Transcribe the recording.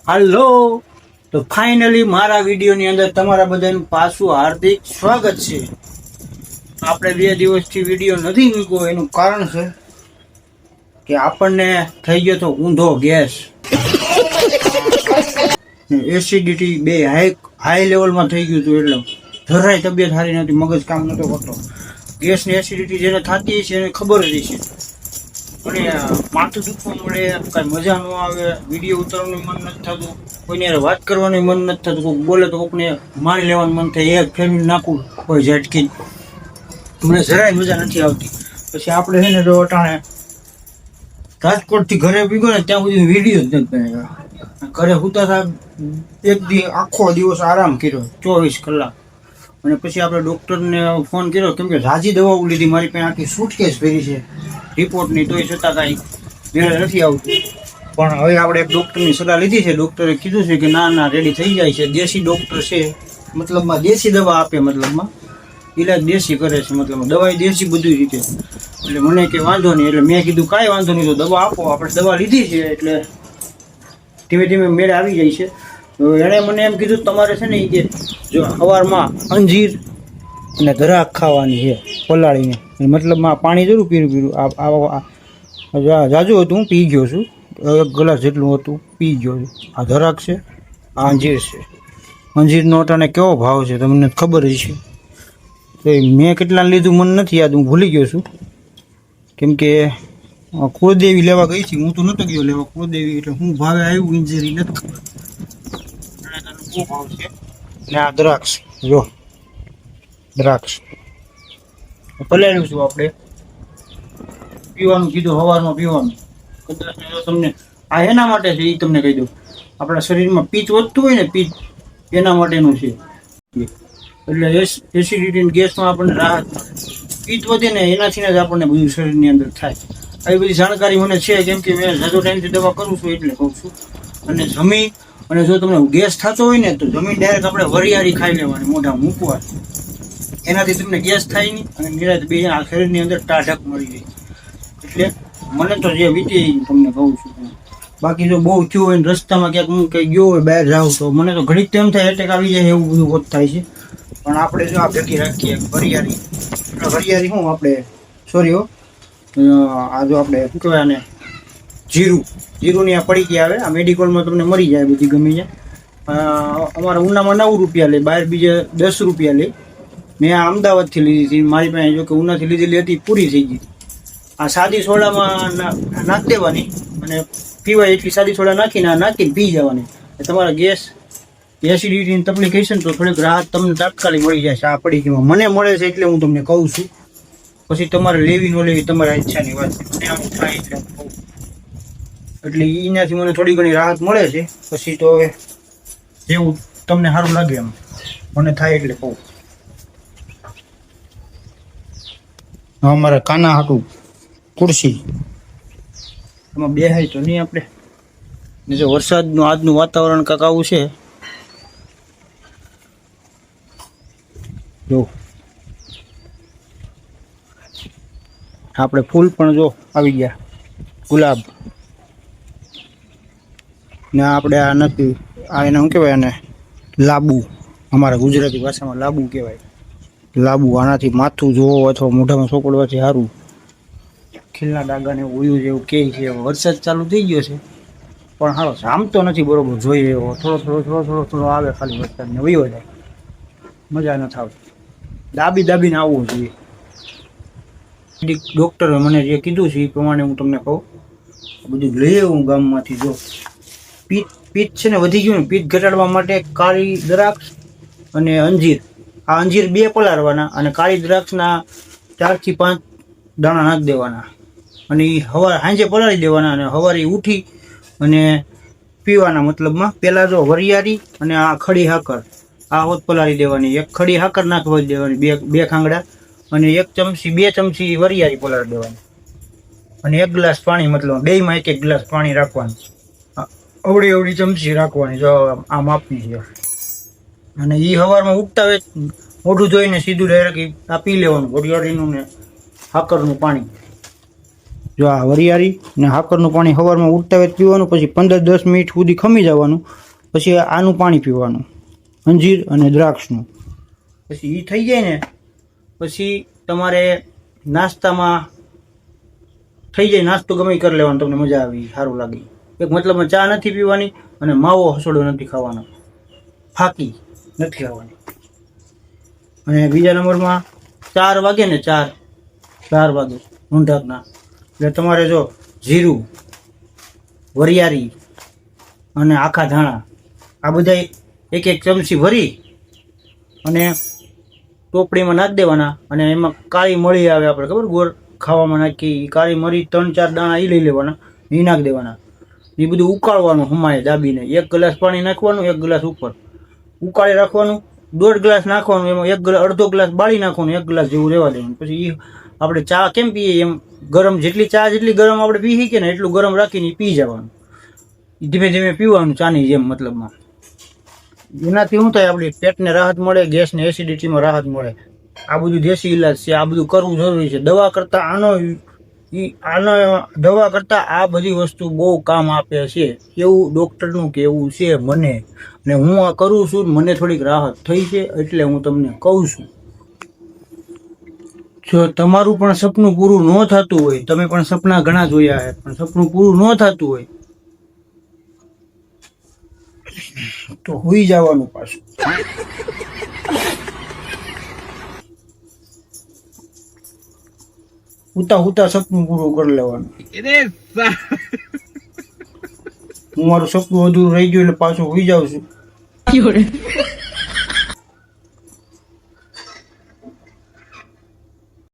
હાલો, તો ફાઇનલી મારા વિડીયોની અંદર તમારા બધાનું પાછું હાર્દિક સ્વાગત છે. આપણે 2 દિવસથી વિડીયો નથી મૂક્યો, એનું કારણ છે કે આપણને થઈ ગયો તો ઊંધો ગેસ, એસિડિટી બે હાઈ લેવલમાં થઈ ગયું હતું. એટલે જરાય તબિયત સારી નથી, મગજ કામ નતો કરતો. ગેસ ને એસિડિટી જેને થતી છે એને ખબર જ છે. અને માથું દુખવા મળે, કાંઈ મજા ન આવે, વિડીયો ઉતારવાનું મન નથી થતું, કોઈને યાર વાત કરવાનું મન નથી થતું, કોઈક બોલે તો કોઈકને મારી લેવાનું મન થાય, એક ફેમિલી નાખું કોઈ ઝટકી, મને જરાય મજા નથી આવતી. પછી આપણે છે ને જો અટાણે રાજકોટથી ઘરે ભીગો ને ત્યાં સુધી વિડીયો જ નથી બનાવ્યા. ઘરે સુતા હતા, આખો દિવસ આરામ કર્યો 24 કલાક. અને પછી આપણે ડૉક્ટરને ફોન કર્યો, કેમ કે રાજી દવાઓ લીધી, મારી પાસે આખી સૂટકેસ ભરી છે રિપોર્ટની, તોય છતાં કાંઈ મેળ નથી આવતું. પણ હવે આપણે એક ડૉક્ટરની સલાહ લીધી છે. ડૉક્ટરે કીધું છે કે ના રેડી થઈ જાય છે. દેશી ડૉક્ટર છે, મતલબમાં દેશી દવા આપે, મતલબમાં ઈલાજ દેશી કરે છે, મતલબ દવાઈ દેશી બધી રીતે. એટલે મને કે વાંધો નહીં. એટલે મેં કીધું કાંઈ વાંધો નહીં, તો દવા આપો. આપણે દવા લીધી છે એટલે ધીમે ધીમે મેળ આવી જાય છે. એણે મને એમ કીધું તમારે છે ને એ કે જો સવારમાં અંજીર અને દરાક ખાવાની છે પલાળીને, મતલબમાં પાણી જરૂર પીરું જાજુ હતું, હું પી ગયો છું, 1 ગ્લાસ જેટલું હતું, પી ગયો છું. આ દરાક છે, આ અંજીર છે. અંજીરનો અટાણે કેવો ભાવ છે તમને ખબર જ છે. તો મેં કેટલા લીધું મને નથી યાદ, હું ભૂલી ગયો છું. કેમ કે કુળદેવી લેવા ગઈ હતી, હું તો નહોતો ગયો લેવા કુળદેવી, એટલે હું ભાવે આવ્યું ઇન્જરી નથી ખબર. બહુ ભાવ છે. ને આ દ્રાક્ષ જો, દ્રાક્ષ પલાળ્યું છું આપણે, પીવાનું કીધું, સવારમાં પીવાનું. કદાચ તમને આ એના માટે છે, એ તમને કહી દઉં. આપણા શરીરમાં પિત્ત વધતું હોય ને, પિત્ત એના માટેનું છે. એટલે એસિડિટી ગેસમાં આપણને રાહત મળે. પિત્ત વધે ને એનાથી જ આપણને બધું શરીરની અંદર થાય. આવી બધી જાણકારી મને છે, કેમ કે મેં જાજો ટાઈમથી દવા કરું છું એટલે કહું છું. અને જમી અને જો તમને ગેસ થતો હોય ને તો જમીન ડાયરેક્ટ આપણે વરિયાળી ખાઈ લેવાની, મોઢા મૂકવાની. એનાથી તમને ગેસ થાય નહીં અને નિરાત બે આ શરીરની અંદર ટાઢક મળી જાય. એટલે મને તો જે વીતી તમને કહું છું. બાકી જો બહુ થયું હોય ને રસ્તામાં ક્યાંક હું કંઈ ગયો હોય બહાર જાઉં તો મને તો ઘડીક તેમ થાય એટેક આવી જાય, એવું બધું હોત થાય છે. પણ આપણે જો આ ભેગી રાખીએ વરિયાળી, વરિયાળી શું આપણે સોરી આ જો આપણે શું કહેવાય આને જીરુંની આ પડીકી આવે, આ મેડિકલમાં તમને મળી જાય બધી ગમી જાય. અમારા ઉનામાં 9 રૂપિયા લે, બહાર બીજે 10 રૂપિયા લે. મેં આ અમદાવાદથી લીધી હતી, મારી પાસે જો કે ઉનાથી લીધેલી હતી, પૂરી થઈ ગઈ. આ સાદી સોડામાં નાખી દેવાની અને પીવાય એટલી સાદી સોડા નાખીને પી જવાની. તમારા ગેસ એસિડિટીની તકલીફ હશે ને તો થોડીક રાહત તમને તાત્કાલિક મળી જાય છે આ પડીકીમાં. મને મળે છે એટલે હું તમને કહું છું. પછી તમારે લેવી ન લેવી તમારા ઈચ્છાની વાત છે. મને આમ થાય એટલે એટલે એનાથી મને થોડી ઘણી રાહત મળે છે. પછી તો હવે જેવું તમને સારું લાગે એમ મને થાય એટલે કહું. અમારા કાના હાટું ખુરશી એમાં બેહાય તો નહીં આપણે. ને જો વરસાદનું આજનું વાતાવરણ કાંક આવું છે, જો આપણે ફૂલ પણ જો આવી ગયા, ગુલાબ. ને આપણે આ નથી, આ એને શું કહેવાય, એને લાબુ, અમારા ગુજરાતી ભાષામાં લાબુ કહેવાય. લાબુ આનાથી માથું જોવો અથવા મોઢામાં સોકડવાથી સારું. ખીલના ડાગાને ઉયું જેવું કહે છે. વરસાદ ચાલુ થઈ ગયો છે પણ સારો જામતો નથી બરોબર, જોઈએ એવો થોડો આવે ખાલી વરસાદને વયો જાય, મજા નથી આવતી. દાબીને આવવું જોઈએ. ડૉક્ટરે મને જે કીધું છે એ પ્રમાણે હું તમને કહું, બધું લઈ આવું ગામમાંથી. જો પિત્ત છે ને વધી ગયું ને, પિત્ત ઘટાડવા માટે કાળી દ્રાક્ષ અને અંજીર, આ અંજીર 2 પલાળવાના અને કાળી દ્રાક્ષના 4 થી 5 દાણા નાખી દેવાના. અને એ સાંજે પલાળી દેવાના અને સવારે ઉઠી અને પીવાના. મતલબમાં પહેલાં જો વરિયાળી અને આ ખડી સાકર આ હોત પલાળી દેવાની, 1 ખડી સાકર નાખવા દેવાની, 2 ખાંગડા, અને 1 ચમચી 2 ચમચી વરિયાળી પલાળી દેવાની, અને 1 ગ્લાસ પાણી, મતલબ બેયમાં 1 ગ્લાસ પાણી રાખવાનું. અવળી ચમચી રાખવાની, જો આ માપની છે. અને એ સવારમાં ઉઠતા હોય મોઢું ધોઈને સીધું ડાયરેક્ટ આ પી લેવાનું, વરિયાળીનું ને સાકરનું પાણી. જો આ વરિયાળી ને હાકરનું પાણી સવારમાં ઉઠતા વેત પીવાનું, પછી 15-10 મિનિટ સુધી ખમી જવાનું, પછી આનું પાણી પીવાનું, અંજીર અને દ્રાક્ષનું. પછી એ થઈ જાય ને પછી તમારે નાસ્તામાં થઈ જાય, નાસ્તો ગમે એ કરી લેવાનો, તમને મજા આવી, સારું લાગે. એક મતલબમાં ચા નથી પીવાની અને માવો હસોડો નથી ખાવાનો, ફાકી નથી ખાવાની. અને બીજા નંબરમાં 4 વાગે ને 4 વાગે ઊંઢાકના, એટલે તમારે જો જીરું, વરિયાળી અને આખા ધાણા આ બધા એક ચમચી ભરી અને ટોપડીમાં નાખી દેવાના. અને એમાં કાળી મરી આવે, આપણે ખબર ગોળ ખાવામાં નાખી, કાળી મરી 3-4 દાણા એ લઈ લેવાના, એ નાખી દેવાના. એ બધું ઉકાળવાનું હમાય દાબીને. 1 ગ્લાસ પાણી નાખવાનું, 1 ગ્લાસ ઉપર ઉકાળી રાખવાનું, 1.5 ગ્લાસ નાખવાનું, એમાં અડધો ગ્લાસ બાળી નાખવાનું, 1 ગ્લાસ જેવું રહેવા દેવાનું. પછી એ આપણે ચા કેમ પીએ એમ ગરમ, જેટલી ગરમ આપણે પી શકીએ ને એટલું ગરમ રાખીને પી જવાનું, ધીમે ધીમે પીવાનું ચાની જેમ. મતલબમાં એનાથી શું થાય, આપણી પેટને રાહત મળે, ગેસને એસિડિટીમાં રાહત મળે. આ બધું દેશી ઇલાજ છે, આ બધું કરવું જરૂરી છે. દવા કરતાં દવા કરતાં આ બધી વસ્તુ બહુ કામ આપે છે, એવું ડૉક્ટરનું કહેવું છે મને. અને હું આ કરું છું, મને થોડીક રાહત થઈ છે એટલે હું તમને કહું છું. જો તમારું પણ સપનું પૂરું ન થતું હોય, તમે પણ સપના ઘણા જોયા છે પણ સપનું પૂરું ન થતું હોય તો હોઈ જવાનું પાછું. ઉતા સપનું પૂરું કરી લેવાનું. હું મારું સપનું અધૂરું રહી ગયું એટલે પાછું હોઈ જાઉં છું.